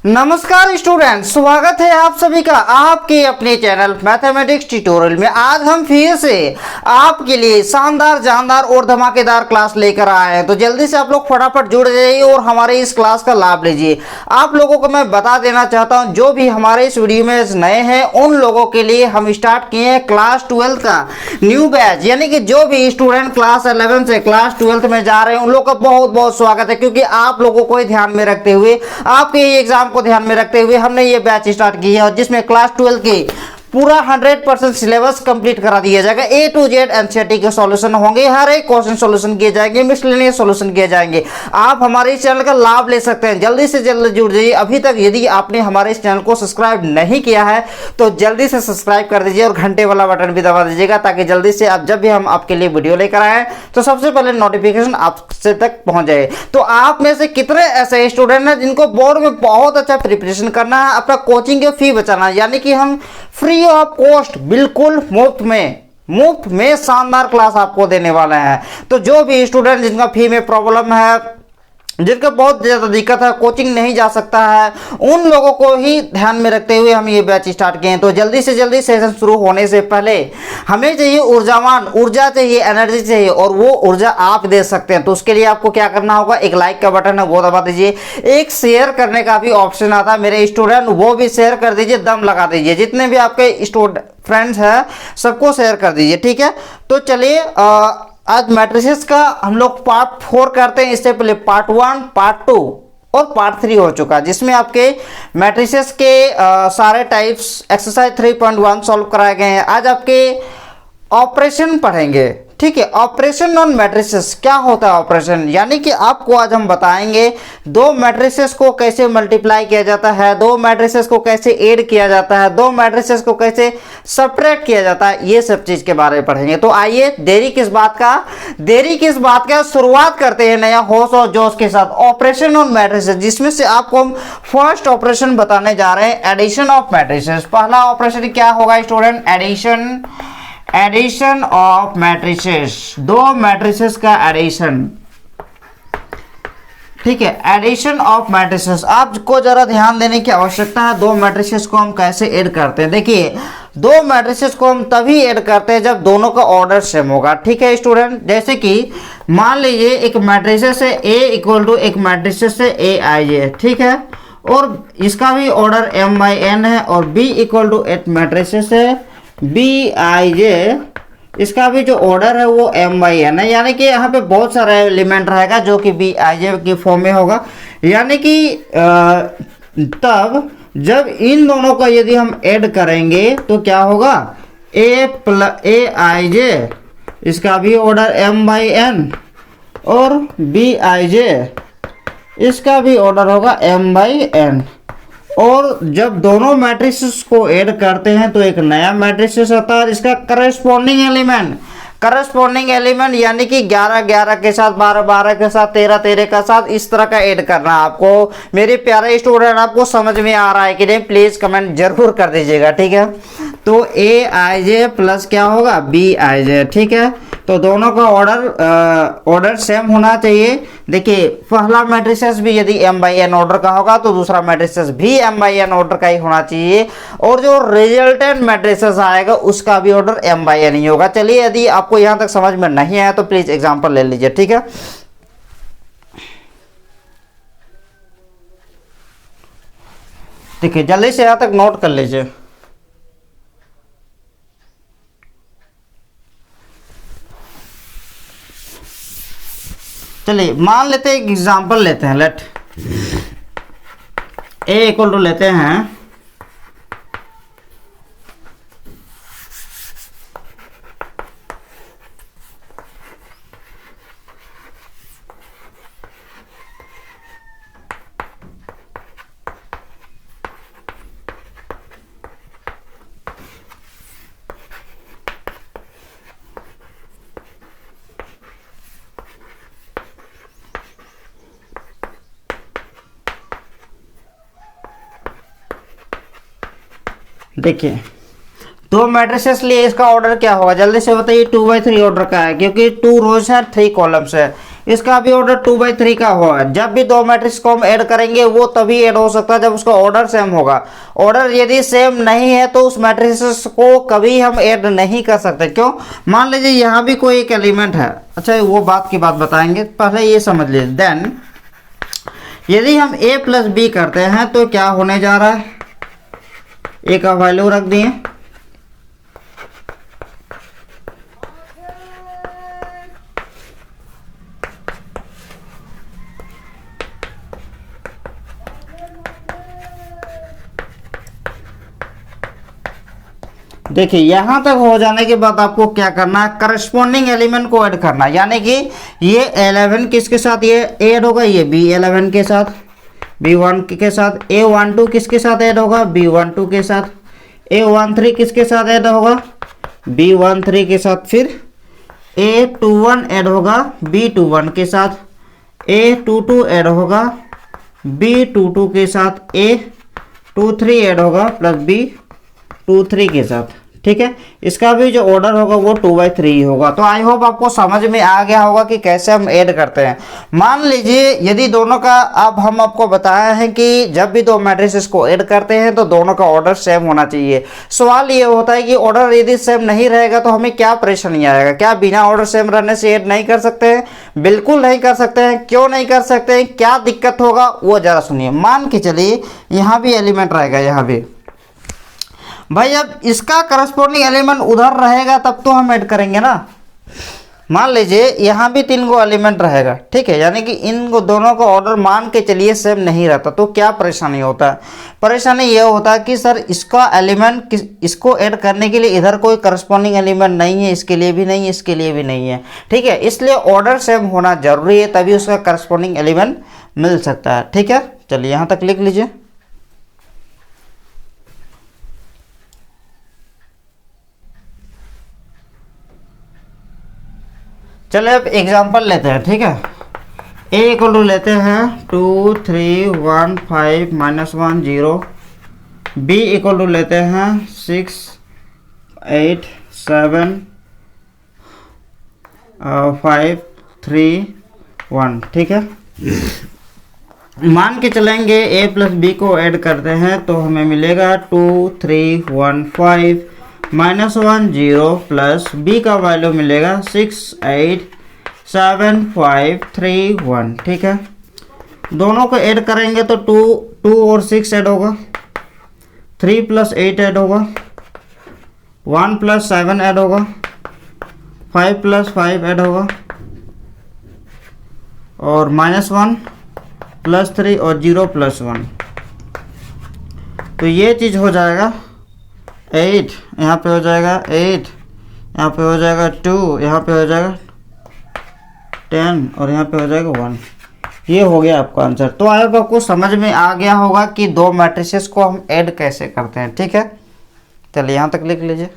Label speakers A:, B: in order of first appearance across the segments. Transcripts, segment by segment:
A: नमस्कार स्टूडेंट, स्वागत है आप सभी का आपके अपने चैनल मैथमेटिक्स ट्यूटोरियल में। आज हम फिर से आपके लिए शानदार जानदार और धमाकेदार क्लास लेकर आए हैं। तो जल्दी से आप लोग फटाफट जुड़ जाइए और हमारे इस क्लास का लाभ लीजिए। आप लोगों को मैं बता देना चाहता हूं, जो भी हमारे इस वीडियो में नए हैं उन लोगों के लिए हम स्टार्ट किए हैं क्लास 12 का न्यू बैच, यानी कि जो भी स्टूडेंट क्लास 11 से क्लास 12 में जा रहे हैं उन लोगों का बहुत बहुत स्वागत है। क्योंकि आप लोगों को ध्यान में रखते हुए, आपके एग्जाम को ध्यान में रखते हुए हमने ये बैच स्टार्ट की है, और जिसमें क्लास 12 की पूरा 100% सिलेबस कंप्लीट करा दिया जाएगा। ए टू जेड एनसीईआरटी के सॉल्यूशन होंगे, हर एक क्वेश्चन सॉल्यूशन किए जाएंगे, मिसलेनियस सॉल्यूशन किए जाएंगे। आप हमारे इस चैनल का लाभ ले सकते हैं। जल्दी से जल्दी जुड़ जाइए। अभी तक यदि आपने हमारे इस चैनल को सब्सक्राइब नहीं किया है तो जल्दी से सब्सक्राइब कर दीजिए और घंटे वाला बटन भी दबा दीजिएगा, ताकि जल्दी से आप जब भी हम आपके लिए वीडियो लेकर आए तो सबसे पहले नोटिफिकेशन आपसे तक पहुंच जाए। तो आप में से कितने ऐसे स्टूडेंट हैं जिनको बोर्ड में बहुत अच्छा प्रिपरेशन करना है, अपना कोचिंग की फी बचाना है, यानी कि हम फ्री ऑफ कॉस्ट बिल्कुल मुफ्त में शानदार क्लास आपको देने वाले हैं। तो जो भी स्टूडेंट जिनका फी में प्रॉब्लम है, जिनका बहुत ज़्यादा दिक्कत है, कोचिंग नहीं जा सकता है, उन लोगों को ही ध्यान में रखते हुए हम ये बैच स्टार्ट किए हैं। तो जल्दी से जल्दी सेशन शुरू होने से पहले हमें चाहिए ऊर्जा चाहिए, एनर्जी चाहिए, और वो ऊर्जा आप दे सकते हैं। तो उसके लिए आपको क्या करना होगा, एक लाइक का बटन है वो दबा दीजिए, एक शेयर करने का भी ऑप्शन आता है मेरे स्टूडेंट, वो भी शेयर कर दीजिए, दम लगा दीजिए। जितने भी आपके स्टूडेंट फ्रेंड्स हैं सबको शेयर कर दीजिए, ठीक है। तो चलिए आज मैट्रिसेस का हम लोग पार्ट 4 करते हैं। इससे पहले पार्ट 1, पार्ट 2 और पार्ट 3 हो चुका है, जिसमें आपके मैट्रिसेस के सारे टाइप्स एक्सरसाइज 3.1 सॉल्व कराए गए हैं। आज आपके ऑपरेशन पढ़ेंगे, ठीक है। ऑपरेशन ऑन मैट्रिसेस क्या होता है ऑपरेशन, यानी कि आपको आज हम बताएंगे दो मैट्रिसेस को कैसे मल्टीप्लाई किया जाता है, दो मैट्रिसेस को कैसे ऐड किया जाता है, दो मैट्रिसेस को कैसे सब्ट्रैक्ट किया जाता है, ये सब चीज के बारे में पढ़ेंगे। तो आइए देरी किस बात का शुरुआत करते हैं नया होश और जोश के साथ। ऑपरेशन ऑन मैट्रिसेस, जिसमें से आपको हम फर्स्ट ऑपरेशन बताने जा रहे हैं, एडिशन ऑफ मैट्रिसेस। पहला ऑपरेशन क्या होगा स्टूडेंट, एडिशन ऑफ मैट्रिसेस, दो मैट्रिसेस का एडिशन, ठीक है। एडिशन ऑफ मैट्रिसेस, आपको जरा ध्यान देने की आवश्यकता है। दो मैट्रिसेस को हम कैसे ऐड करते हैं, देखिए दो मैट्रिसेस को हम तभी ऐड करते हैं जब दोनों का ऑर्डर सेम होगा, ठीक है स्टूडेंट। जैसे कि मान लीजिए एक मैट्रिसेस है A इक्वल टू एक मैट्रिसेस है AIJ, ठीक है, और इसका भी ऑर्डर M/N है, और B इक्वल टू एक मैट्रिसेस है BIJ, इसका भी जो ऑर्डर है वो M/N है, यानी कि यहाँ पे बहुत सारा एलिमेंट रहेगा जो कि BIJ की फॉर्म में होगा। यानी कि तब जब इन दोनों का यदि हम ऐड करेंगे तो क्या होगा, AIJ, इसका भी ऑर्डर M/N, और BIJ इसका भी ऑर्डर होगा M/N। और जब दोनों मैट्रिसेस को ऐड करते हैं तो एक नया मैट्रिसेस आता है, इसका करस्पॉन्डिंग एलिमेंट यानी कि 11 के साथ, 12 के साथ, 13 के साथ, इस तरह का ऐड करना है आपको। मेरे प्यारे स्टूडेंट, आपको समझ में आ रहा है कि नहीं, प्लीज कमेंट जरूर कर दीजिएगा, ठीक है। तो AIJ प्लस क्या होगा BIJ, ठीक है। तो दोनों का ऑर्डर सेम होना चाहिए। देखिए पहला मैट्रिसेस भी यदि M/N ऑर्डर का होगा तो दूसरा मैट्रिसेस भी M/N ऑर्डर का ही होना चाहिए, और जो रिजल्टेंट मैट्रिसेस आएगा उसका भी ऑर्डर M/N ही होगा। चलिए यदि आपको यहां तक समझ में नहीं आया तो प्लीज एग्जांपल ले लीजिए, ठीक है। देखिए जल्दी से यहां तक नोट कर लीजिए। चलिए मान लेते हैं, एक एग्जांपल लेते हैं, लेट A इक्वल टू लेते हैं देखिए दो मैट्रिसेस लिए, इसका ऑर्डर क्या होगा जल्दी से बताइए। 2/3 ऑर्डर का है, क्योंकि 2 रोज है 3 कॉलम्स है। इसका भी ऑर्डर 2/3 का हुआ। जब भी दो मैट्रिक्स को हम ऐड करेंगे वो तभी ऐड हो सकता है जब उसका ऑर्डर सेम होगा। ऑर्डर यदि सेम नहीं है तो उस मैट्रिक्स को कभी हम ऐड नहीं कर सकते। क्यों? मान लीजिए यहाँ भी कोई एक एलिमेंट है, अच्छा वो बात की बात बताएंगे, पहले ये समझ लीजिए। देन यदि हम a प्लस बी करते हैं तो क्या होने जा रहा है, a का वैल्यू रख दिए, देखिए यहां तक हो जाने के बाद आपको क्या करना है, करस्पॉन्डिंग एलिमेंट को ऐड करना है। यानी कि ये 11 किसके साथ ये ऐड होगा, ये B11 के साथ, B1 के साथ, A12 किसके साथ ऐड होगा, B12 के साथ, A13 किसके साथ ऐड होगा, B13 के साथ, फिर A21 ऐड होगा B21 के साथ, A22 ऐड होगा B22 के साथ, A23 ऐड होगा प्लस B23 के साथ। ठीक है, इसका भी जो ऑर्डर होगा वो 2/3 होगा। तो आई होप आपको समझ में आ गया होगा कि कैसे हम ऐड करते हैं। मान लीजिए यदि दोनों का, अब हम आपको बताया है कि जब भी दो मैट्रिसेस को ऐड करते हैं तो दोनों का ऑर्डर सेम होना चाहिए। सवाल ये होता है कि ऑर्डर यदि सेम नहीं रहेगा तो हमें क्या परेशानी आएगा। क्या बिना ऑर्डर सेम रहने से ऐड नहीं कर सकते हैं? बिल्कुल नहीं कर सकते हैं। क्यों नहीं कर सकते हैं, क्या दिक्कत होगा वो जरा सुनिए। मान के चलिए यहाँ भी एलिमेंट रहेगा, यहाँ भी भाई अब इसका करस्पॉन्डिंग एलिमेंट उधर रहेगा तब तो हम ऐड करेंगे ना। मान लीजिए यहाँ भी 3 गो एलिमेंट रहेगा, ठीक है, यानी कि इन दोनों का ऑर्डर मान के चलिए सेम नहीं रहता तो क्या परेशानी होता है? परेशानी यह होता है कि सर इसका एलिमेंट, इसको ऐड करने के लिए इधर कोई करस्पॉन्डिंग एलिमेंट नहीं है, इसके लिए भी नहीं है, इसके लिए भी नहीं है। ठीक है, इसलिए ऑर्डर सेम होना जरूरी है, तभी उसका करस्पॉन्डिंग एलिमेंट मिल सकता है। ठीक है, चलिए यहाँ तक लिख लीजिए। चलिए अब एग्जांपल लेते हैं। ठीक है, a इक्वल टू लेते हैं 2 3 1 5 -1 0, b इक्वल टू लेते हैं 6 8 7 5 3 1। ठीक है, मान के चलेंगे a प्लस बी को ऐड करते हैं तो हमें मिलेगा 2 3 1 5 -1 0 प्लस b का वैल्यू मिलेगा 6 8 7 5 3 1। ठीक है, दोनों को ऐड करेंगे तो 2 और 6 ऐड होगा, 3 प्लस 8 ऐड होगा, 1 प्लस 7 ऐड होगा, 5 प्लस 5 ऐड होगा, और -1 प्लस 3 और 0 प्लस 1। तो ये चीज़ हो जाएगा 8, यहाँ पे हो जाएगा 8, यहाँ पे हो जाएगा 2, यहाँ पे हो जाएगा 10 और यहाँ पे हो जाएगा 1। ये हो गया आपका आंसर। तो आई होप आपको समझ में आ गया होगा कि दो मैट्रिसेस को हम ऐड कैसे करते हैं। ठीक है, चलिए यहाँ तक लिख लीजिए।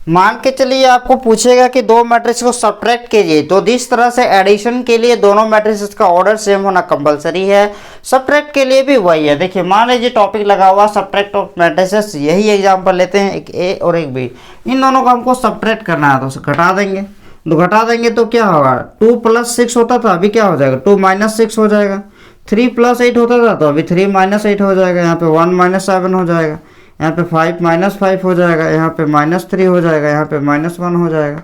A: मान के चलिए आपको पूछेगा कि दो मैट्रिक्स को सब्ट्रैक्ट कीजिए, तो जिस तरह से एडिशन के लिए दोनों मैट्रिक्स का ऑर्डर सेम होना कंपलसरी है, सब्ट्रैक्ट के लिए भी वही है। देखिए मान लीजिए टॉपिक लगा हुआ सब्ट्रैक्ट ऑफ मैट्रिसेस, यही एग्जांपल लेते हैं, एक ए और एक बी, इन दोनों को हमको सब्ट्रैक्ट करना है तो घटा देंगे। तो घटा देंगे तो क्या होगा, 2 + 6 होता था, अभी क्या हो जाएगा 2 - 6 हो जाएगा। 3 + 8 होता था तो अभी 3 - 8 हो जाएगा। यहाँ पे 1 - 7 हो जाएगा, यहाँ पे 5 - 5 हो जाएगा, यहाँ पे -3 हो जाएगा, यहाँ पे -1 हो जाएगा।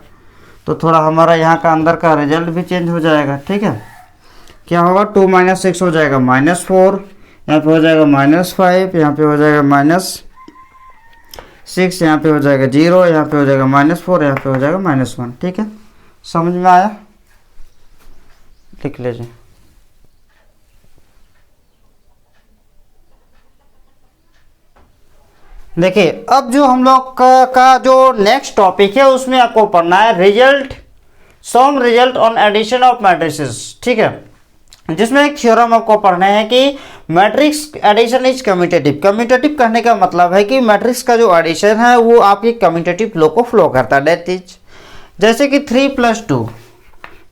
A: तो थोड़ा हमारा यहाँ का अंदर का रिजल्ट भी चेंज हो जाएगा। ठीक है, क्या होगा 2 - 6 हो जाएगा -4, यहाँ पे हो जाएगा -5, यहाँ पे हो जाएगा -6, यहाँ पे हो जाएगा 0, यहाँ पे हो जाएगा -4, यहाँ पे हो जाएगा -1। ठीक है, समझ में आया? लिख लीजिए। देखिए अब जो हम लोग का जो नेक्स्ट टॉपिक है उसमें आपको पढ़ना है result, some result on addition of matrices. ठीक है, जिसमें एक थ्योरम आपको पढ़ना है कि matrix addition is commutative. Commutative कहने का मतलब है कि मैट्रिक्स का जो एडिशन है वो आपके कम्यूटेटिव फ्लो को फ्लो करता है। दैट इज जैसे कि 3 + 2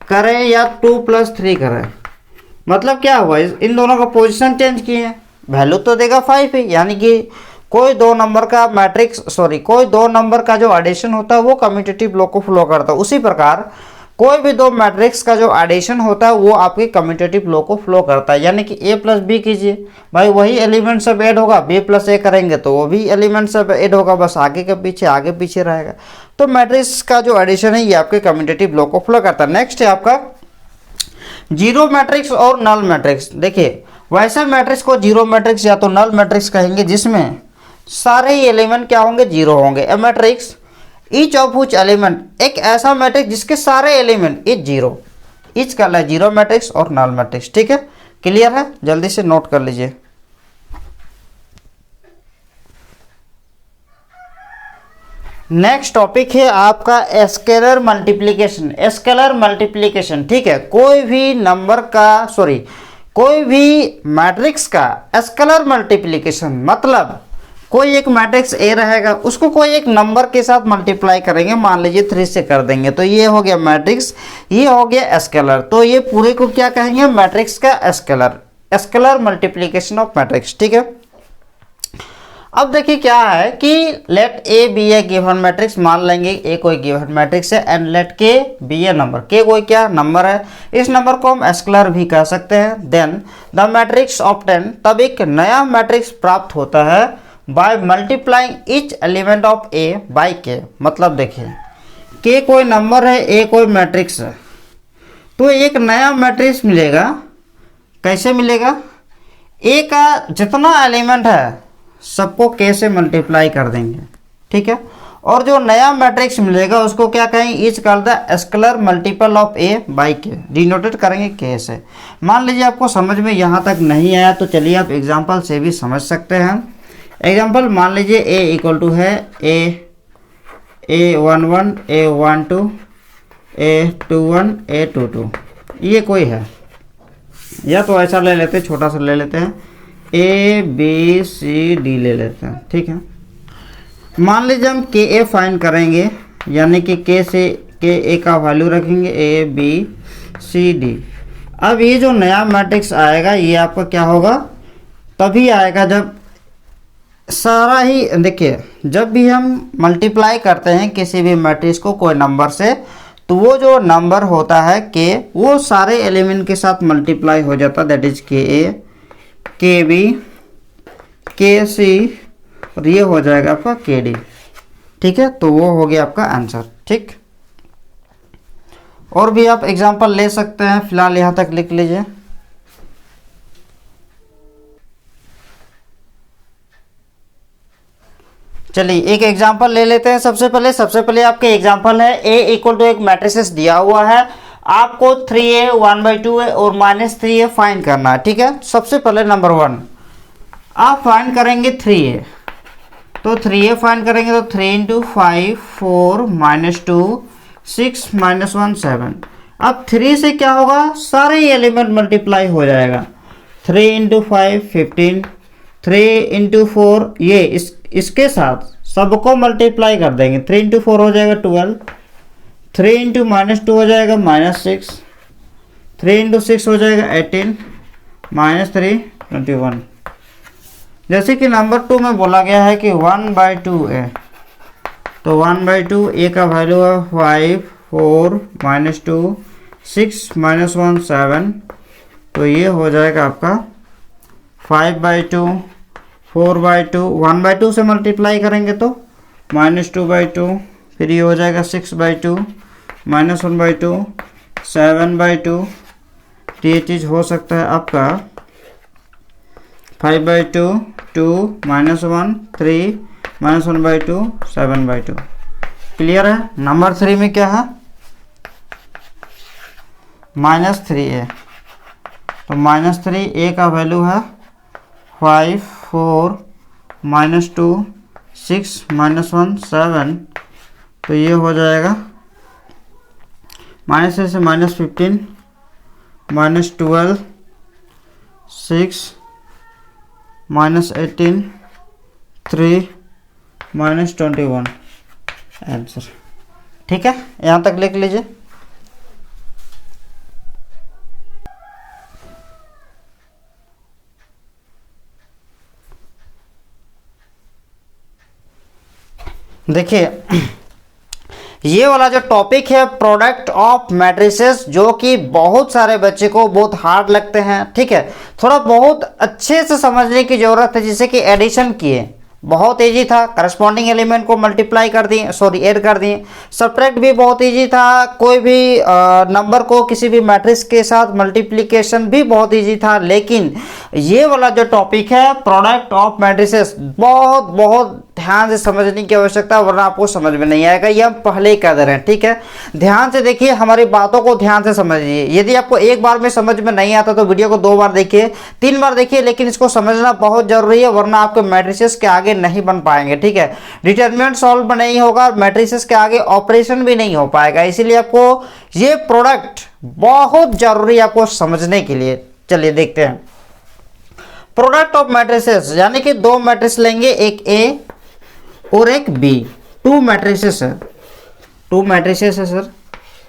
A: करें या 2 + 3 करें, मतलब क्या हुआ, इन दोनों का पोजीशन चेंज किए हैं, वैल्यू तो देगा 5 है, यानी कि कोई दो नंबर का मैट्रिक्स कोई दो नंबर का जो एडिशन होता है वो कम्यूटेटिव लॉ को फॉलो करता है, उसी प्रकार कोई भी दो मैट्रिक्स का जो एडिशन होता है वो आपके कम्यूटेटिव लॉ को फॉलो करता है। यानी कि a प्लस बी कीजिए, भाई वही एलिमेंट सब ऐड होगा, b प्लस ए करेंगे तो वो भी एलिमेंट सब ऐड होगा, बस आगे पीछे रहेगा। तो मैट्रिक्स का जो एडिशन है ये आपके कम्यूटेटिव लॉ को फॉलो करता है। नेक्स्ट है आपका जीरो मैट्रिक्स और नल मैट्रिक्स। देखिए वैसे मैट्रिक्स को जीरो मैट्रिक्स या तो नल मैट्रिक्स कहेंगे जिसमें सारे ही एलिमेंट क्या होंगे, जीरो होंगे। A matrix each of which element, एक ऐसा मैट्रिक्स जिसके सारे एलिमेंट इज जीरो, इच का है जीरो मैट्रिक्स और नल मैट्रिक्स। ठीक है, क्लियर है, जल्दी से नोट कर लीजिए। नेक्स्ट टॉपिक है आपका स्केलर मल्टीप्लिकेशन। स्केलर मल्टीप्लिकेशन, ठीक है, कोई भी नंबर का कोई भी मैट्रिक्स का स्केलर मल्टीप्लिकेशन मतलब कोई एक मैट्रिक्स ए रहेगा, उसको कोई एक नंबर के साथ मल्टीप्लाई करेंगे, मान लीजिए 3 से कर देंगे, तो ये हो गया मैट्रिक्स, ये हो गया स्केलर। तो ये पूरे को क्या कहेंगे, मैट्रिक्स का scalar, scalar multiplication of matrix. ठीक है, अब देखिए क्या है कि let A be a given matrix, मान लेंगे ए कोई गिवन मैट्रिक्स है and let K be a number, K कोई क्या नंबर है, इस नंबर को हम स्केलर भी कह सकते हैं। देन द मैट्रिक्स ऑब्टेन, तब एक नया मैट्रिक्स प्राप्त होता है by multiplying each element of A by K. मतलब देखिए के कोई नंबर है, ए कोई मैट्रिक्स है, तो एक नया मैट्रिक्स मिलेगा। कैसे मिलेगा, ए का जितना एलिमेंट है सबको के से मल्टीप्लाई कर देंगे। ठीक है, और जो नया मैट्रिक्स मिलेगा उसको क्या कहेंगे, each called the scalar multiple of A by K, denoted करेंगे के से। मान लीजिए आपको समझ में यहाँ तक नहीं आया तो चलिए आप एग्जांपल से भी समझ सकते हैं। एग्जांपल मान लीजिए a इक्वल टू है a11 a12 a21 a22, ये कोई है, या तो ऐसा ले लेते हैं, छोटा सा ले लेते हैं, a b c d ले लेते हैं। ठीक है, मान लीजिए हम के ए फाइंड करेंगे, यानी कि के से के ए का वैल्यू रखेंगे a b c d। अब ये जो नया मैट्रिक्स आएगा ये आपका क्या होगा, तभी आएगा जब सारा ही, देखिए जब भी हम मल्टीप्लाई करते हैं किसी भी मैट्रिक्स को कोई नंबर से, तो वो जो नंबर होता है के, वो सारे एलिमेंट के साथ मल्टीप्लाई हो जाता है, दैट इज के ए के बी के सी और ये हो जाएगा आपका के डी। ठीक है, तो वो हो गया आपका आंसर। ठीक, और भी आप एग्जांपल ले सकते हैं, फिलहाल यहाँ तक लिख लीजिए। चलिए एक एग्जांपल ले लेते हैं। सबसे पहले आपके एग्जांपल है a इक्वल टू एक मैट्रिसेस दिया हुआ है, आपको 3a 1/2 और -3a फाइंड करना है। ठीक है, सबसे पहले नंबर 1 आप फाइंड करेंगे 3a, तो 3a फाइंड करेंगे तो 3 × 5 4 -2 6 -1 7। अब 3 से क्या होगा, सारे एलिमेंट मल्टीप्लाई हो जाएगा, 3 × 5 15, 3 × 4 ये इसके साथ सबको मल्टीप्लाई कर देंगे, 3 × 4 हो जाएगा 12, 3 × -2 हो जाएगा -6, 3 × 6 हो जाएगा 18, -3 21। जैसे कि नंबर 2 में बोला गया है कि 1/2 है, तो 1/2 ए का वैल्यू है 5 4 -2 6 -1 7, तो ये हो जाएगा आपका 5/2 4/2, 1/2 से मल्टीप्लाई करेंगे तो -2/2, फिर ये हो जाएगा 6/2 -1/2 7/2, तो ये चीज़ हो सकता है आपका 5/2 2 -1 3 -1/2 7/2। क्लियर है। नंबर 3 में क्या है, -3a, तो -3a का वैल्यू है 5 4 -2 6 -1 7, तो ये हो जाएगा -3 से -15 -12 6 -18 3 -21 आंसर। ठीक है, यहाँ तक लिख लीजिए। देखिए ये वाला जो टॉपिक है प्रोडक्ट ऑफ मैट्रिसेस, जो कि बहुत सारे बच्चे को बहुत हार्ड लगते हैं, ठीक है, थोड़ा बहुत अच्छे से समझने की जरूरत है। जैसे कि एडिशन किए, बहुत इजी था, करस्पॉन्डिंग एलिमेंट को मल्टीप्लाई कर दिए, सॉरी ऐड कर दिए। सब्ट्रैक्ट भी बहुत इजी था, कोई भी नंबर को किसी भी मैट्रिक्स के साथ मल्टीप्लिकेशन भी बहुत इजी था। लेकिन ये वाला जो टॉपिक है प्रोडक्ट ऑफ मैट्रिसेस, बहुत बहुत ध्यान से समझने की आवश्यकता है, वरना आपको समझ में नहीं आएगा। ये हम पहले ही कह दे रहे हैं, ठीक है। ध्यान से देखिए, हमारी बातों को ध्यान से समझिए। यदि आपको एक बार में समझ में नहीं आता तो वीडियो को 2 बार देखिए, 3 बार देखिए, लेकिन इसको समझना बहुत जरूरी है, वरना आपके मैट्रिसेस के आगे नहीं बन पाएंगे, ठीक है। डिटरमिनेंट सॉल्व नहीं होगा, मैट्रिसेस के आगे ऑपरेशन भी नहीं हो पाएगा। इसीलिए आपको ये प्रोडक्ट बहुत जरूरी है आपको समझने के लिए। चलिए देखते हैं प्रोडक्ट ऑफ मैट्रिसेस, यानी कि 2 मैट्रिक्स लेंगे, एक ए और एक बी, 2 मैट्रिसेस है, 2 मैट्रिसेस है सर,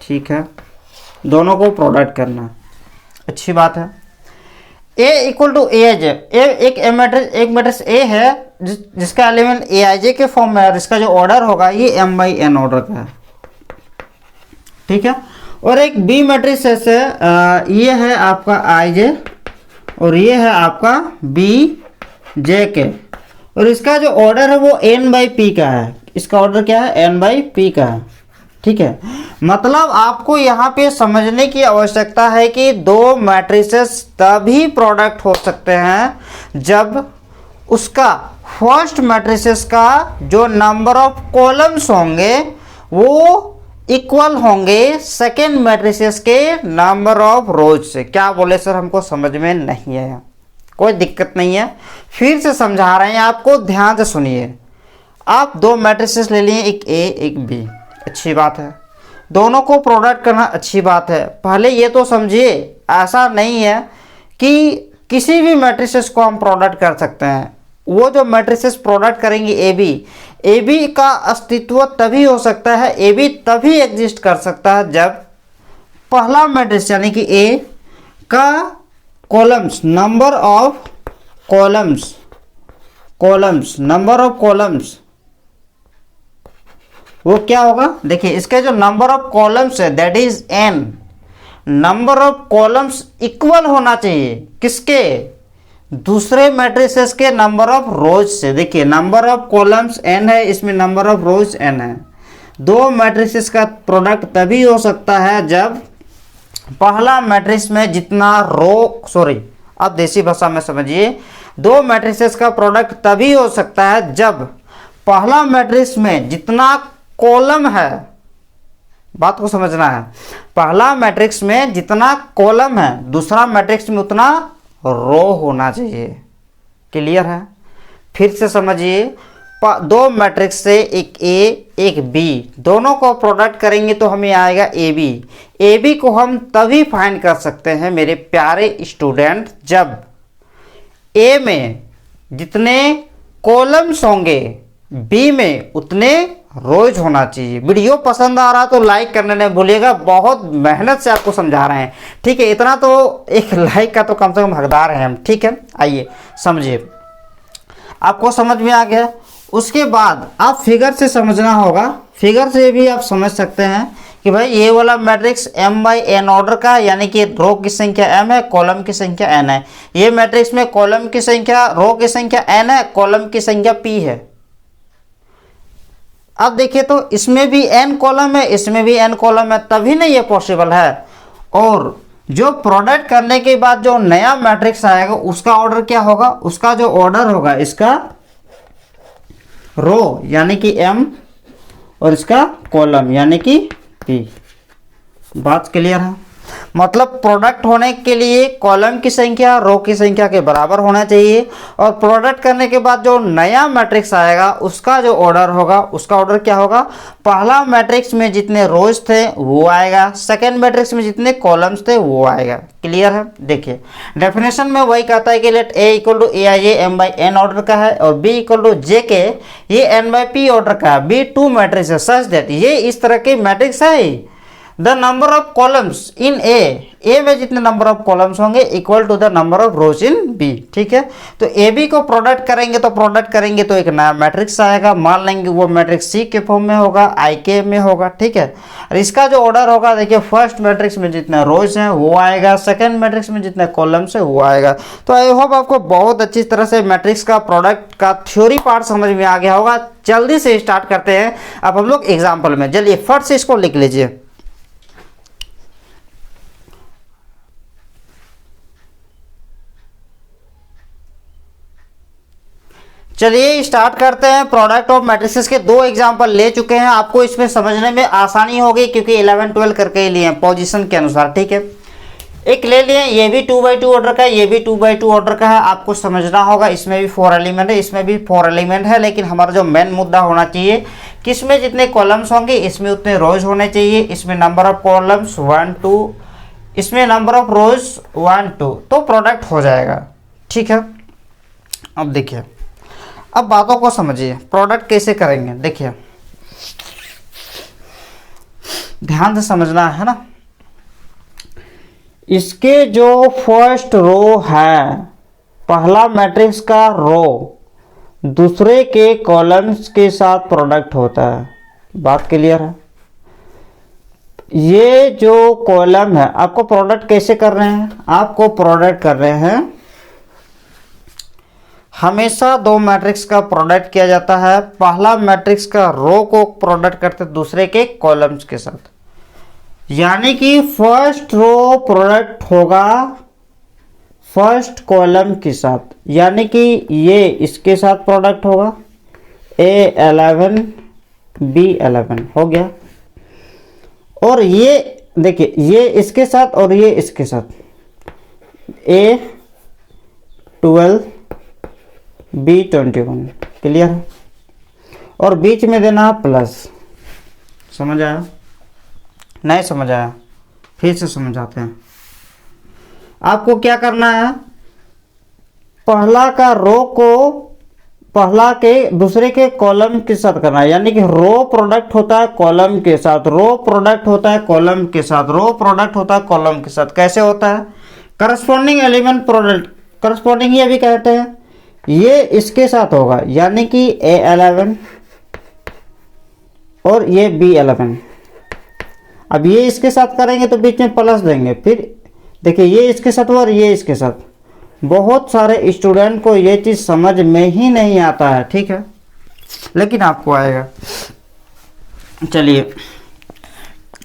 A: ठीक है। दोनों को प्रोडक्ट करना, अच्छी बात है। ए इक्वल टू ए आई जे, एक मैट्रिक्स ए है जिसका एलिमेंट ए आई जे के फॉर्म में है, इसका जो ऑर्डर होगा ये एम बाई एन ऑर्डर का है, ठीक है। और एक बी मैट्रिक्स है, ये है आपका आई जे और ये है आपका बी जे के, और इसका जो ऑर्डर है वो एन बाई पी का है। इसका ऑर्डर क्या है? एन बाई पी का है, ठीक है। मतलब आपको यहाँ पे समझने की आवश्यकता है कि 2 मैट्रिसेस तभी प्रोडक्ट हो सकते हैं जब उसका फर्स्ट मैट्रिसेस का जो नंबर ऑफ कॉलम्स होंगे वो इक्वल होंगे सेकेंड मैट्रिसेस के नंबर ऑफ रोज से। क्या बोले सर, हमको समझ में नहीं आया? कोई दिक्कत नहीं है, फिर से समझा रहे हैं आपको, ध्यान से सुनिए। आप 2 मैट्रिसेस ले लिए, एक ए एक बी, अच्छी बात है। दोनों को प्रोडक्ट करना अच्छी बात है। पहले ये तो समझिए, ऐसा नहीं है कि किसी भी मैट्रिसेस को हम प्रोडक्ट कर सकते हैं। वो जो मैट्रिसेस प्रोडक्ट करेंगे ए बी का अस्तित्व तभी हो सकता है, ए बी तभी एग्जिस्ट कर सकता है जब पहला मैट्रिक्स यानी कि ए का कॉलम्स, नंबर ऑफ कॉलम्स वो क्या होगा? देखिए इसके जो नंबर ऑफ कॉलम्स है that is an, number of columns equal होना चाहिए किसके? दूसरे मैट्रिसेस के नंबर ऑफ रोज से। देखिए नंबर ऑफ कॉलम्स एन है, इसमें नंबर ऑफ रोज एन है। 2 मैट्रिसेस का प्रोडक्ट तभी हो सकता है जब पहला मैट्रिक्स में जितना अब देसी भाषा में समझिए, 2 मैट्रिसेस का प्रोडक्ट तभी हो सकता है जब पहला मैट्रिक्स में जितना कॉलम है, बात को समझना है, पहला मैट्रिक्स में जितना कॉलम है दूसरा मैट्रिक्स में उतना रो होना चाहिए। क्लियर है? फिर से समझिए, 2 मैट्रिक्स से एक ए एक बी, दोनों को प्रोडक्ट करेंगे तो हमें आएगा ए बी। ए बी को हम तभी फाइंड कर सकते हैं मेरे प्यारे स्टूडेंट जब ए में जितने कॉलम्स होंगे बी में उतने रोज होना चाहिए। वीडियो पसंद आ रहा तो लाइक करने नहीं भूलिएगा, बहुत मेहनत से आपको समझा रहे हैं, ठीक है। इतना तो एक लाइक का तो कम से कम हकदार हैं हम, ठीक है। आइए समझिए, आपको समझ में आ गया। उसके बाद आप फिगर से समझना होगा, फिगर से भी आप समझ सकते हैं कि भाई ये वाला matrix m by N order का, यानी कि रो की संख्या m है, कॉलम की संख्या n है। ये मैट्रिक्स में कॉलम की संख्या, रो की संख्या n है, कॉलम की संख्या p है। अब देखिए तो इसमें भी n कॉलम है, इसमें भी n कॉलम है, तभी नहीं ये पॉसिबल है। और जो प्रोडक्ट करने के बाद जो नया मैट्रिक्स आएगा उसका ऑर्डर क्या होगा? उसका जो ऑर्डर होगा इसका रो यानी कि m और इसका कॉलम यानी कि p। बात क्लियर है? मतलब प्रोडक्ट होने के लिए कॉलम की संख्या रो की संख्या के बराबर होना चाहिए, और प्रोडक्ट करने के बाद जो नया मैट्रिक्स आएगा उसका जो ऑर्डर होगा, उसका ऑर्डर क्या होगा? पहला मैट्रिक्स में जितने रोज थे वो आएगा, सेकेंड मैट्रिक्स में जितने कॉलम्स थे वो आएगा। क्लियर है? देखिए डेफिनेशन में वही कहता है कि let A equal to A I J M by N order का है और बी इक्वल टू जे के ये एन बाई पी ऑर्डर का है। बी 2 मैट्रिक्स है सच दैट ये इस तरह के मैट्रिक्स है। The number of columns in A में जितने नंबर ऑफ कॉलम्स होंगे equal to the number of rows in B. ठीक है, तो ए बी को प्रोडक्ट करेंगे तो एक नया मैट्रिक्स आएगा। मान लेंगे वो मैट्रिक्स सी के फॉर्म में होगा, आई के में होगा। ठीक है, और इसका जो ऑर्डर होगा देखिए, फर्स्ट मैट्रिक्स में जितने रोज हैं वो आएगा, सेकंड मैट्रिक्स में जितने कॉलम्स है वो आएगा। तो आई होप आपको बहुत अच्छी तरह से मैट्रिक्स का प्रोडक्ट का थ्योरी पार्ट समझ में आ गया होगा। जल्दी से स्टार्ट करते हैं अब हम लोग एग्जाम्पल में। चलिए फट से इसको लिख लीजिए। चलिए स्टार्ट करते हैं। प्रोडक्ट ऑफ मैट्रिसेस के दो एग्जांपल ले चुके हैं, आपको इसमें समझने में आसानी होगी क्योंकि 11 12 करके ही लिए पोजीशन के अनुसार। ठीक है, एक ले लिए, ये भी 2x2 ऑर्डर का है, ये भी 2x2 ऑर्डर का है। आपको समझना होगा, इसमें भी 4 एलिमेंट है, इसमें भी 4 एलिमेंट है, लेकिन हमारा जो मेन मुद्दा होना चाहिए कि इसमें जितने कॉलम्स होंगे इसमें उतने रोज होने चाहिए। इसमें नंबर ऑफ कॉलम्स 1 2, इसमें नंबर ऑफ रोज 1 2, तो प्रोडक्ट हो जाएगा। ठीक है, अब देखिए, अब बातों को समझिए, प्रोडक्ट कैसे करेंगे। देखिए ध्यान से समझना है ना। इसके जो फर्स्ट रो है, पहला मैट्रिक्स का रो दूसरे के कॉलम्स के साथ प्रोडक्ट होता है। बात क्लियर है? ये जो कॉलम है, आपको प्रोडक्ट कैसे कर रहे हैं? आपको प्रोडक्ट कर रहे हैं, हमेशा दो मैट्रिक्स का प्रोडक्ट किया जाता है। पहला मैट्रिक्स का रो को प्रोडक्ट करते दूसरे के कॉलम्स के साथ, यानी कि फर्स्ट रो प्रोडक्ट होगा फर्स्ट कॉलम के साथ, यानी कि ये इसके साथ प्रोडक्ट होगा, A11 B11 हो गया। और ये देखिए, ये इसके साथ और ये इसके साथ, A12 B21। क्लियर है? और बीच में देना प्लस। समझ आया? नहीं समझ आया? फिर से समझाते हैं। आपको क्या करना है, पहला का रो को पहला के दूसरे के कॉलम के साथ करना है, यानी कि रो प्रोडक्ट होता है कॉलम के साथ, रो प्रोडक्ट होता है कॉलम के साथ, रो प्रोडक्ट होता है कॉलम के साथ। कैसे होता है? करस्पॉन्डिंग एलिमेंट प्रोडक्ट, करस्पॉन्डिंग ये भी कहते हैं। ये इसके साथ होगा, यानी कि A11 और ये B11। अब ये इसके साथ करेंगे तो बीच में प्लस देंगे। फिर देखिए, ये इसके साथ और ये इसके साथ। बहुत सारे स्टूडेंट को ये चीज़ समझ में ही नहीं आता है। ठीक है, लेकिन आपको आएगा। चलिए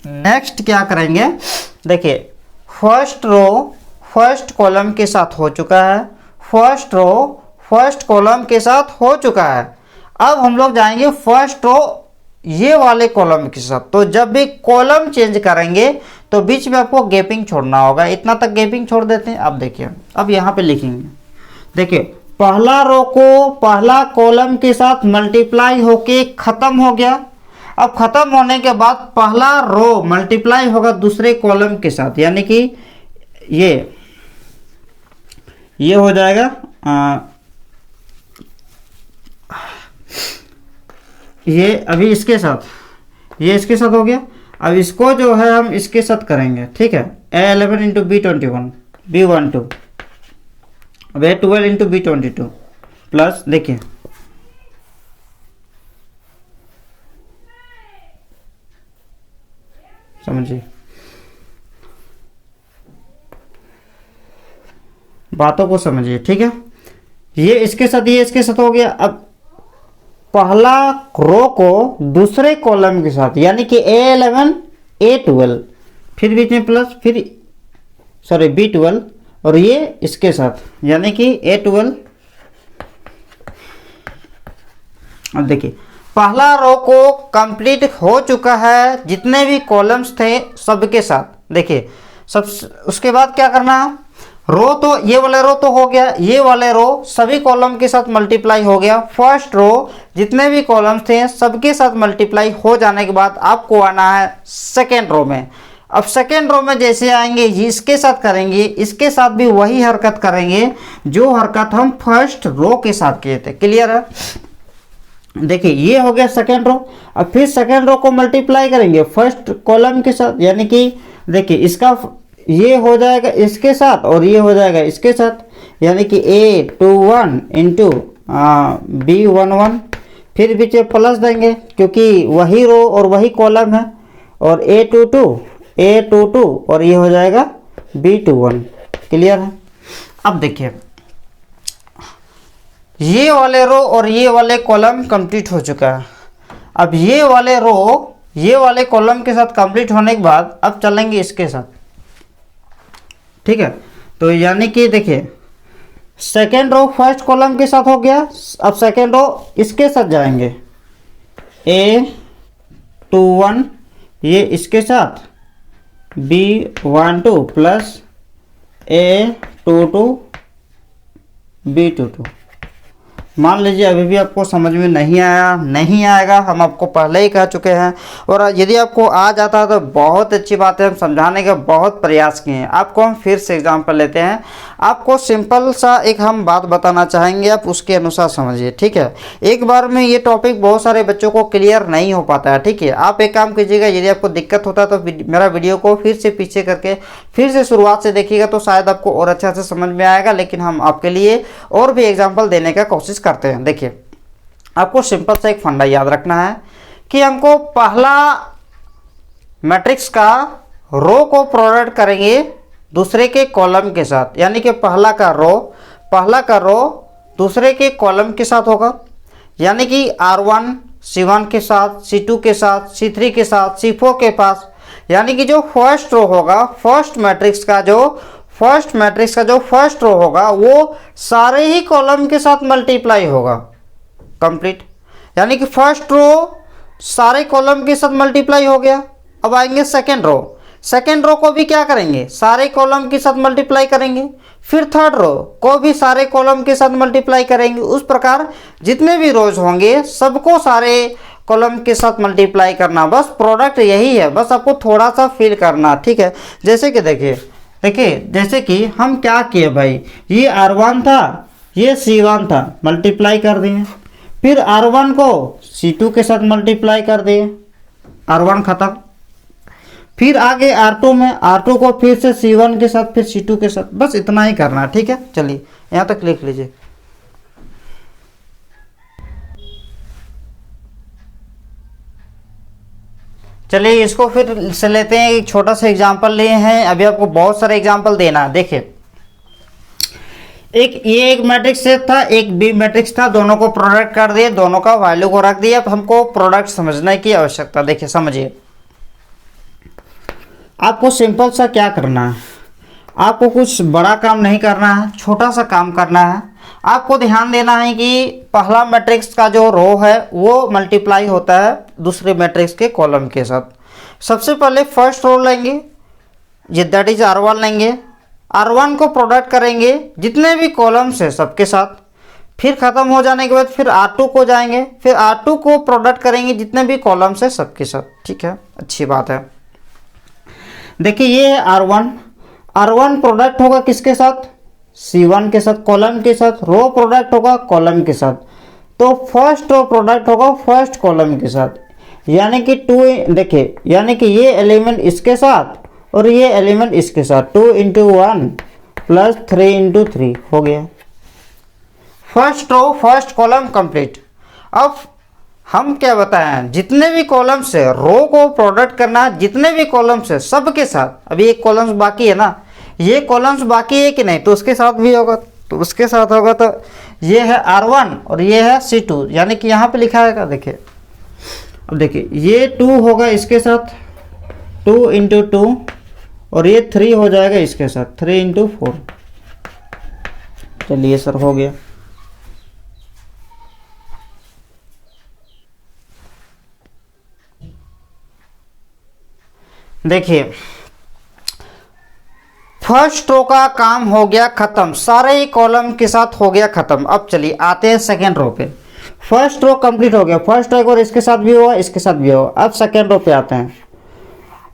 A: नेक्स्ट क्या करेंगे, देखिए फर्स्ट रो फर्स्ट कॉलम के साथ हो चुका है, फर्स्ट रो फर्स्ट कॉलम के साथ हो चुका है। अब हम लोग जाएंगे फर्स्ट रो ये वाले कॉलम के साथ। तो जब भी कॉलम चेंज करेंगे तो बीच में आपको गैपिंग छोड़ना होगा। इतना तक गैपिंग छोड़ देते हैं। अब देखिए, अब यहाँ पे लिखेंगे, देखिए पहला रो को पहला कॉलम के साथ मल्टीप्लाई होके खत्म हो गया। अब खत्म होने के बाद पहला रो मल्टीप्लाई होगा दूसरे कॉलम के साथ, यानी कि ये हो जाएगा ये अभी इसके साथ, ये इसके साथ हो गया। अब इसको जो है हम इसके साथ करेंगे। ठीक है, A11 इंटू B21 B12, अब A12 इंटू B22 प्लस, देखिए समझिए, बातों को समझिए। ठीक है, ये इसके साथ ये इसके साथ हो गया। अब पहला रो को दूसरे कॉलम के साथ, यानी कि A11 A12, फिर बीच में प्लस, फिर सॉरी B12 और ये इसके साथ, यानी कि A12। अब देखिए पहला रो को कंप्लीट हो चुका है, जितने भी कॉलम्स थे सबके साथ। देखिए सब, उसके बाद क्या करना है, रो तो ये वाले रो तो हो गया, ये वाले रो सभी कॉलम के साथ मल्टीप्लाई हो गया। फर्स्ट रो जितने भी कॉलम्स थे सबके साथ मल्टीप्लाई हो जाने के बाद आपको आना है सेकेंड रो में। अब सेकेंड रो में जैसे आएंगे इसके साथ करेंगे, इसके साथ भी वही हरकत करेंगे जो हरकत हम फर्स्ट रो के साथ किए थे। क्लियर है? देखिए ये हो गया सेकेंड रो। अब फिर सेकेंड रो को मल्टीप्लाई करेंगे फर्स्ट कॉलम के साथ, यानी कि देखिए इसका ये हो जाएगा इसके साथ और ये हो जाएगा इसके साथ, यानी कि A21 इंटू B11, फिर पीछे प्लस देंगे क्योंकि वही रो और वही कॉलम है, और A22 और ये हो जाएगा B21। क्लियर है। अब देखिए ये वाले रो और ये वाले कॉलम कंप्लीट हो चुका है। अब ये वाले रो ये वाले कॉलम के साथ कंप्लीट होने के बाद अब चलेंगे इसके साथ, ठीक है। तो यानी कि देखिए सेकेंड रो फर्स्ट कॉलम के साथ हो गया, अब सेकेंड रो इसके साथ जाएंगे, A21 ये इसके साथ B12 प्लस A22 B22। मान लीजिए अभी भी आपको समझ में नहीं आएगा, हम आपको पहले ही कह चुके हैं, और यदि आपको आ जाता है तो बहुत अच्छी बात है, हम समझाने का बहुत प्रयास किए हैं। आपको हम फिर से एग्जांपल लेते हैं, आपको सिंपल सा एक हम बात बताना चाहेंगे, आप उसके अनुसार समझिए, ठीक है। एक बार में ये टॉपिक बहुत सारे बच्चों को क्लियर नहीं हो पाता है, ठीक है। आप एक काम कीजिएगा, यदि आपको दिक्कत होता है तो मेरा वीडियो को फिर से पीछे करके फिर से शुरुआत से देखिएगा तो शायद आपको और अच्छा से समझ में आएगा। लेकिन हम आपके लिए और भी एग्जाम्पल देने का कोशिश करते हैं। देखिए आपको सिंपल सा एक फंडा याद रखना है कि हमको पहला मैट्रिक्स का रो को प्रोडक्ट करेंगे दूसरे के कॉलम के साथ, यानी कि पहला का रो दूसरे के कॉलम के साथ होगा, यानी कि R1 C1 के साथ, C2 के साथ, C3 के साथ, C4 के पास, यानी कि जो फर्स्ट रो होगा फर्स्ट मैट्रिक्स का जो फर्स्ट रो होगा वो सारे ही कॉलम के साथ मल्टीप्लाई होगा, कंप्लीट। यानी कि फर्स्ट रो सारे कॉलम के साथ मल्टीप्लाई हो गया। अब आएंगे सेकेंड रो को भी क्या करेंगे, सारे कॉलम के साथ मल्टीप्लाई करेंगे, फिर थर्ड रो को भी सारे कॉलम के साथ मल्टीप्लाई करेंगे। उस प्रकार जितने भी रोज होंगे सबको सारे कॉलम के साथ मल्टीप्लाई करना, बस प्रोडक्ट यही है, बस आपको थोड़ा सा फील करना, ठीक है। जैसे कि देखिए जैसे कि हम क्या किए भाई, ये R1 था ये C1 था, मल्टीप्लाई कर दिए, फिर R1 को C2 के साथ मल्टीप्लाई कर दिए, R1 खत्म। फिर आगे R2 में R2 को फिर से C1 के साथ फिर C2 के साथ, बस इतना ही करना है, ठीक है। चलिए यहाँ तक लिख लीजिए। चलिए इसको फिर से लेते हैं, एक छोटा सा एग्जांपल लिए हैं, अभी आपको बहुत सारे एग्जांपल देना है। देखिए एक मैट्रिक्स था, एक बी मैट्रिक्स था, दोनों को प्रोडक्ट कर दिए, दोनों का वैल्यू को रख दिया। अब हमको प्रोडक्ट समझने की आवश्यकता। देखिए समझिए, आपको सिंपल सा क्या करना है, आपको कुछ बड़ा काम नहीं करना है, छोटा सा काम करना है। आपको ध्यान देना है कि पहला मैट्रिक्स का जो रो है वो मल्टीप्लाई होता है दूसरे मैट्रिक्स के कॉलम के साथ। सबसे पहले फर्स्ट रो लेंगे, दैट इज R1 लेंगे, R1 को प्रोडक्ट करेंगे जितने भी कॉलम्स है सबके साथ, फिर ख़त्म हो जाने के बाद फिर R2 को जाएंगे, फिर R2 को प्रोडक्ट करेंगे जितने भी कॉलम्स है सबके साथ, ठीक है, अच्छी बात है। देखिए ये है R1 प्रोडक्ट होगा किसके साथ, C1 के साथ, कॉलम के साथ। रो प्रोडक्ट होगा कॉलम के साथ, तो फर्स्ट रो प्रोडक्ट होगा फर्स्ट कॉलम के साथ, यानी कि 2, देखिए यानी कि ये एलिमेंट इसके साथ और ये एलिमेंट इसके साथ, 2 × 1 प्लस 3 × 3 हो गया। First row first column complete. अब हम क्या बताएं, जितने भी कॉलम्स है रो को प्रोडक्ट करना, जितने भी कॉलम्स है सबके साथ। अभी एक कॉलम्स बाकी है ना, ये कॉलम्स बाकी है कि नहीं, तो उसके साथ भी होगा, तो उसके साथ होगा। तो ये है R1 और ये है C2, यानी कि यहाँ पे लिखा है, देखिए अब देखिए ये 2 होगा इसके साथ, 2 × 2, और ये 3 हो जाएगा इसके साथ, 3 × 4। चलिए सर हो गया। देखिए फर्स्ट रो का काम हो गया खत्म, सारे ही कॉलम के साथ हो गया खत्म। अब चलिए आते हैं सेकेंड रो पे। फर्स्ट रो कंप्लीट हो गया, फर्स्ट रो एक और इसके साथ भी हुआ, इसके साथ भी हुआ। अब सेकेंड रो पे आते हैं।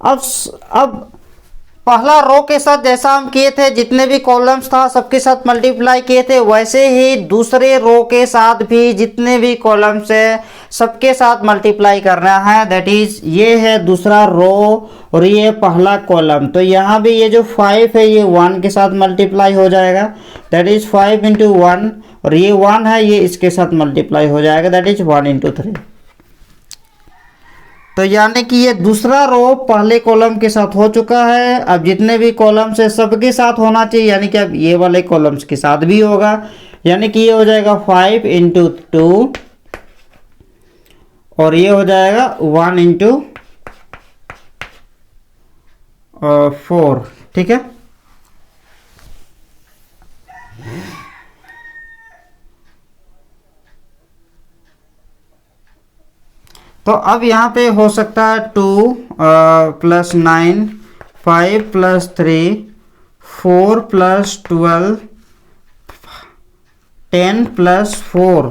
A: अब पहला रो के साथ जैसा हम किए थे, जितने भी कॉलम्स था सबके साथ मल्टीप्लाई किए थे, वैसे ही दूसरे रो के साथ भी जितने भी कॉलम्स है सबके साथ मल्टीप्लाई करना है। दैट इज ये है दूसरा रो और ये पहला कॉलम। तो यहाँ भी ये जो 5 है ये 1 के साथ मल्टीप्लाई हो जाएगा। दैट इज 5 इंटू 1, और ये 1 है ये इसके साथ मल्टीप्लाई हो जाएगा। That is 1 into 3। तो यानी कि ये दूसरा रो पहले कॉलम के साथ हो चुका है। अब जितने भी कॉलम्स है सबके साथ होना चाहिए, यानी कि अब ये वाले कॉलम्स के साथ भी होगा। यानी कि ये हो जाएगा 5 इंटू 2 और ये हो जाएगा 1 इंटू 4। ठीक है। तो अब यहाँ पे हो सकता है 2 + 9, 5 + 3, 4 + 12, 10 + 4।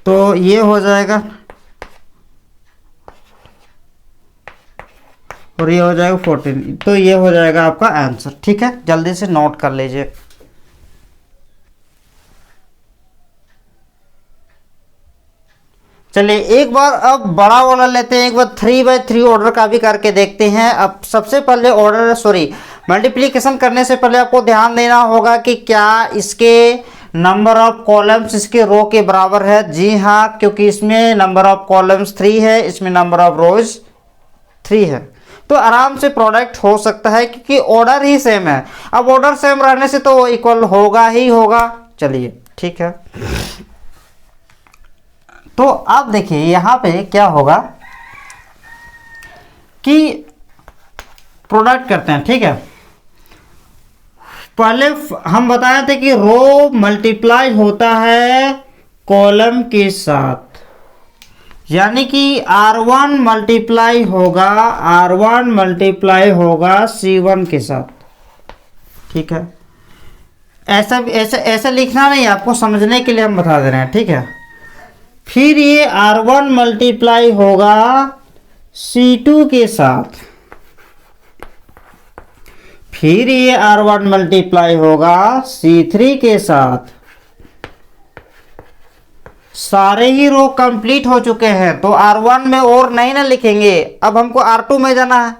A: तो ये हो जाएगा और ये हो जाएगा 14। तो ये हो जाएगा आपका आंसर। ठीक है, जल्दी से नोट कर लीजिए। चलिए एक बार अब बड़ा वाला लेते हैं, एक बार 3/3 ऑर्डर का भी करके देखते हैं। अब सबसे पहले मल्टीप्लिकेशन करने से पहले आपको ध्यान देना होगा कि क्या इसके नंबर ऑफ कॉलम्स इसके रो के बराबर है। जी हाँ, क्योंकि इसमें नंबर ऑफ कॉलम्स 3 है, इसमें नंबर ऑफ रोज 3 है। तो आराम से प्रोडक्ट हो सकता है क्योंकि ऑर्डर ही सेम है। अब ऑर्डर सेम रहने से तो इक्वल होगा ही होगा। चलिए ठीक है। तो अब देखिए यहाँ पे क्या होगा कि प्रोडक्ट करते हैं। ठीक है, पहले हम बताए थे कि रो मल्टीप्लाई होता है कॉलम के साथ, यानी कि R1 मल्टीप्लाई होगा C1 के साथ। ठीक है, ऐसा लिखना नहीं, आपको समझने के लिए हम बता दे रहे हैं। ठीक है, फिर ये R1 मल्टीप्लाई होगा C2 के साथ, फिर ये R1 मल्टीप्लाई होगा C3 के साथ। सारे ही रो कंप्लीट हो चुके हैं, तो R1 में और नहीं ना लिखेंगे। अब हमको R2 में जाना है,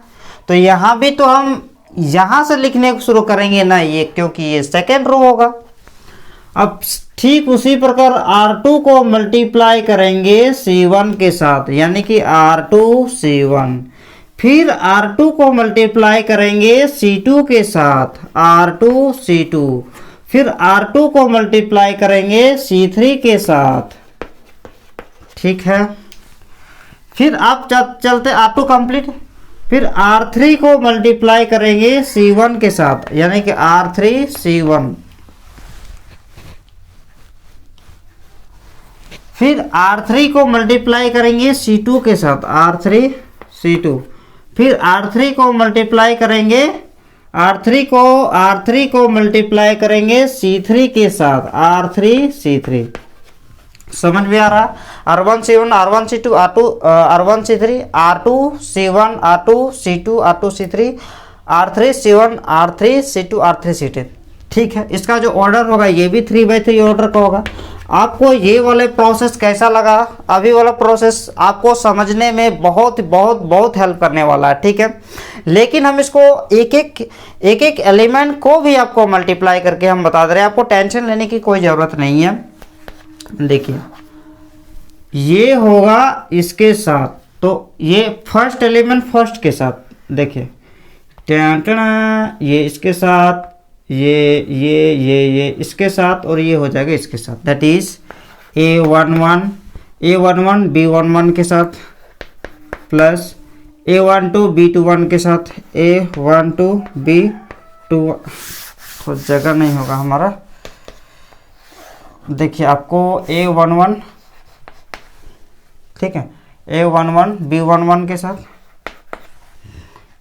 A: तो यहां भी तो हम यहां से लिखने को शुरू करेंगे ना, ये क्योंकि ये सेकेंड रो होगा। अब ठीक उसी प्रकार R2 को मल्टीप्लाई करेंगे C1 के साथ, यानी कि R2 C1। फिर R2 को मल्टीप्लाई करेंगे C2 के साथ, R2 C2। फिर R2 को मल्टीप्लाई करेंगे C3 के साथ। ठीक है, फिर आप चलते R2 कंप्लीट। फिर R3 को मल्टीप्लाई करेंगे C1 के साथ, यानी कि R3 C1। फिर R3 को मल्टीप्लाई करेंगे C2 के साथ, R3 C2। फिर R3 को मल्टीप्लाई करेंगे R3 को मल्टीप्लाई करेंगे C3 के साथ, R3 C3। समझ में आ रहा? R1 C1 R1 C2 R1 C3 R2 C1 R2 C2 R2 C3 R3 C1 R3 C2 R3 C3। ठीक है, इसका जो ऑर्डर होगा ये भी 3/3 ऑर्डर का होगा। आपको ये वाले प्रोसेस कैसा लगा? अभी वाला प्रोसेस आपको समझने में बहुत बहुत बहुत हेल्प करने वाला है। ठीक है, लेकिन हम इसको एक एक एलिमेंट को भी आपको मल्टीप्लाई करके हम बता दे रहे हैं, आपको टेंशन लेने की कोई ज़रूरत नहीं है। देखिए ये होगा इसके साथ, तो ये फर्स्ट एलिमेंट फर्स्ट के साथ, देखिए ये इसके साथ, ये इसके साथ, और ये हो जाएगा इसके साथ। दैट इज A11 B11 के साथ प्लस A12 B21 के साथ, A12 B21। तो जगह नहीं होगा हमारा। देखिए आपको A11, ठीक है, A11 B11 के साथ,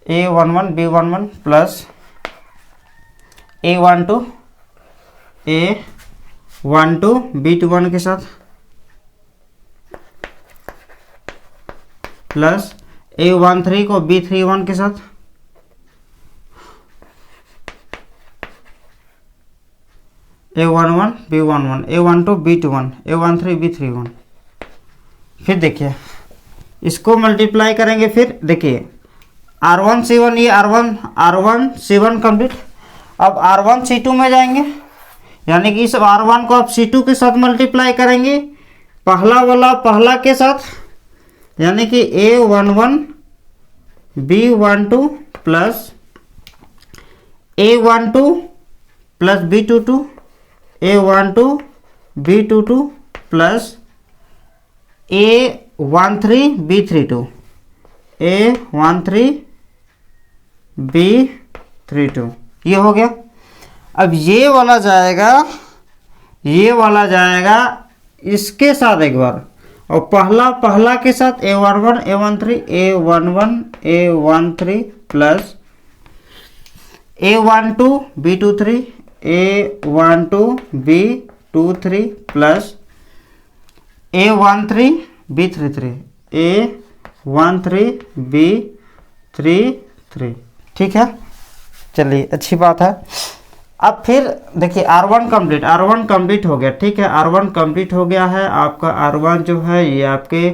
A: A11 B11 plus A12 B21 के साथ प्लस A13 को B31 के साथ A11 B11 A12 B21 A13 B31। फिर देखिए इसको मल्टीप्लाई करेंगे, फिर देखिए R1 C1, ये R1 C1 कंप्लीट। अब R1 C2 में जाएंगे, यानी कि इस R1 को आप C2 के साथ मल्टीप्लाई करेंगे, पहला वाला पहला के साथ, यानी कि A11 B12 plus A12 plus B22 A12 B22 plus A13 B32 A13 B32, ये हो गया। अब ये वाला जाएगा इसके साथ एक बार, और पहला के साथ A11 A13 A11 A13 plus A12 B23 A12 B23 plus A13 B33 A13 B33। ठीक है, चलिए अच्छी बात है। अब फिर देखिए R1 कंप्लीट हो गया। ठीक है, R1 कंप्लीट हो गया है, आपका R1 जो है ये आपके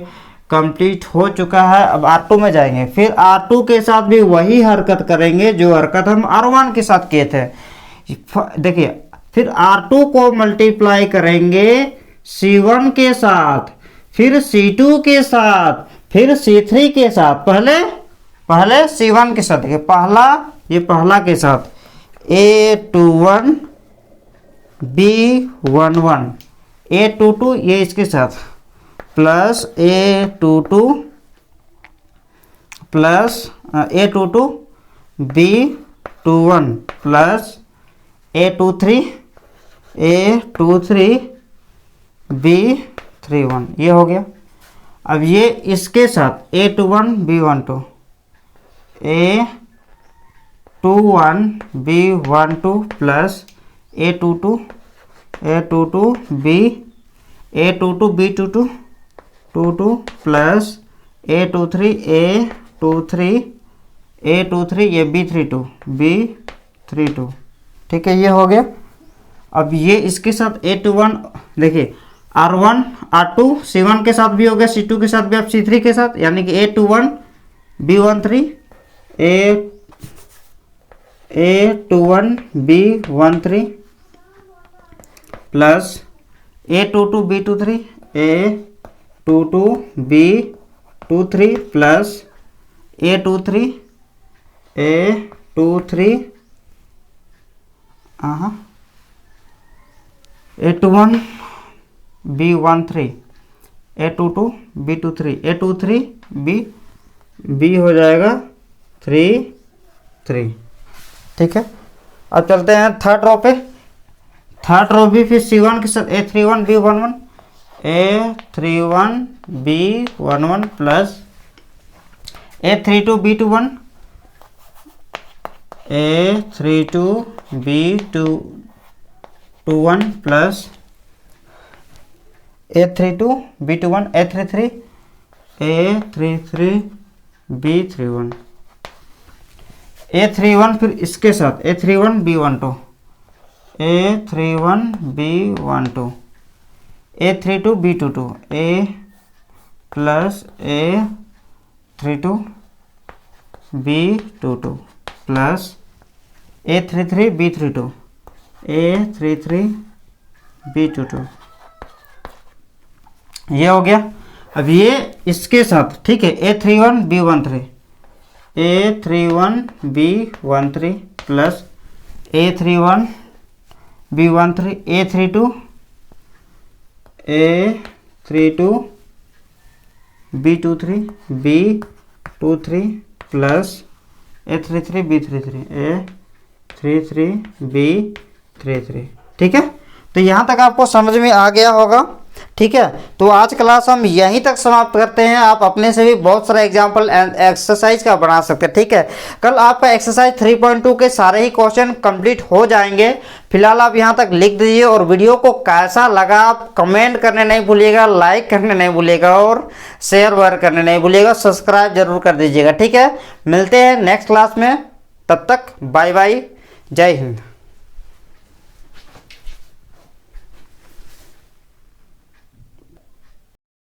A: कंप्लीट हो चुका है। अब R2 में जाएंगे, फिर R2 के साथ भी वही हरकत करेंगे जो हरकत हम R1 के साथ किए थे। देखिए फिर R2 को मल्टीप्लाई करेंगे C1 के साथ, फिर C2 के साथ, फिर C3 के साथ। पहले C1 के साथ, देखिए पहला के साथ A21 B11 A22, ये इसके साथ plus A22 plus A22 B21 plus A23 B31, ये हो गया। अब ये इसके साथ A21 B12 A21 B12 plus A22 B22 22 plus A23 ये B32। ठीक है, ये हो गया। अब ये इसके साथ A21, देखिए R1 R2 C1 के साथ भी हो गया, C2 के साथ भी, अब C3 के साथ, यानी कि A21 B13 A21 B13 plus A22 B23 A22 B23 plus A23 A21 B13 A22 B23 A23 B हो जाएगा 3। ठीक है, अब चलते हैं थर्ड रो पे। थर्ड रो भी फिर C1 के साथ A31 B11 A31 B11 plus A32 B21 A32 B21 plus A32 B21 A33 B31 A31 फिर इसके साथ A31 B12 A31 B12 A32 B22 A plus A32 B22 plus A33 B32 A33 B22, ये हो गया। अब ये इसके साथ, ठीक है, A31 B13 A31 B13 plus A31 B13 A32 B23 B23 plus A33 B33 A33 B33। ठीक है, तो यहाँ तक आपको समझ में आ गया होगा। ठीक है, तो आज क्लास हम यहीं तक समाप्त करते हैं। आप अपने से भी बहुत सारा एग्जाम्पल एक्सरसाइज का बना सकते हैं। ठीक है, कल आपका एक्सरसाइज 3.2 के सारे ही क्वेश्चन कंप्लीट हो जाएंगे। फिलहाल आप यहां तक लिख दीजिए, और वीडियो को कैसा लगा आप कमेंट करने नहीं भूलिएगा, लाइक करने नहीं भूलिएगा, और शेयर वेयर करने नहीं भूलिएगा, सब्सक्राइब जरूर कर दीजिएगा। ठीक है, मिलते हैं नेक्स्ट क्लास में, तब तक बाय बाय, जय हिंद।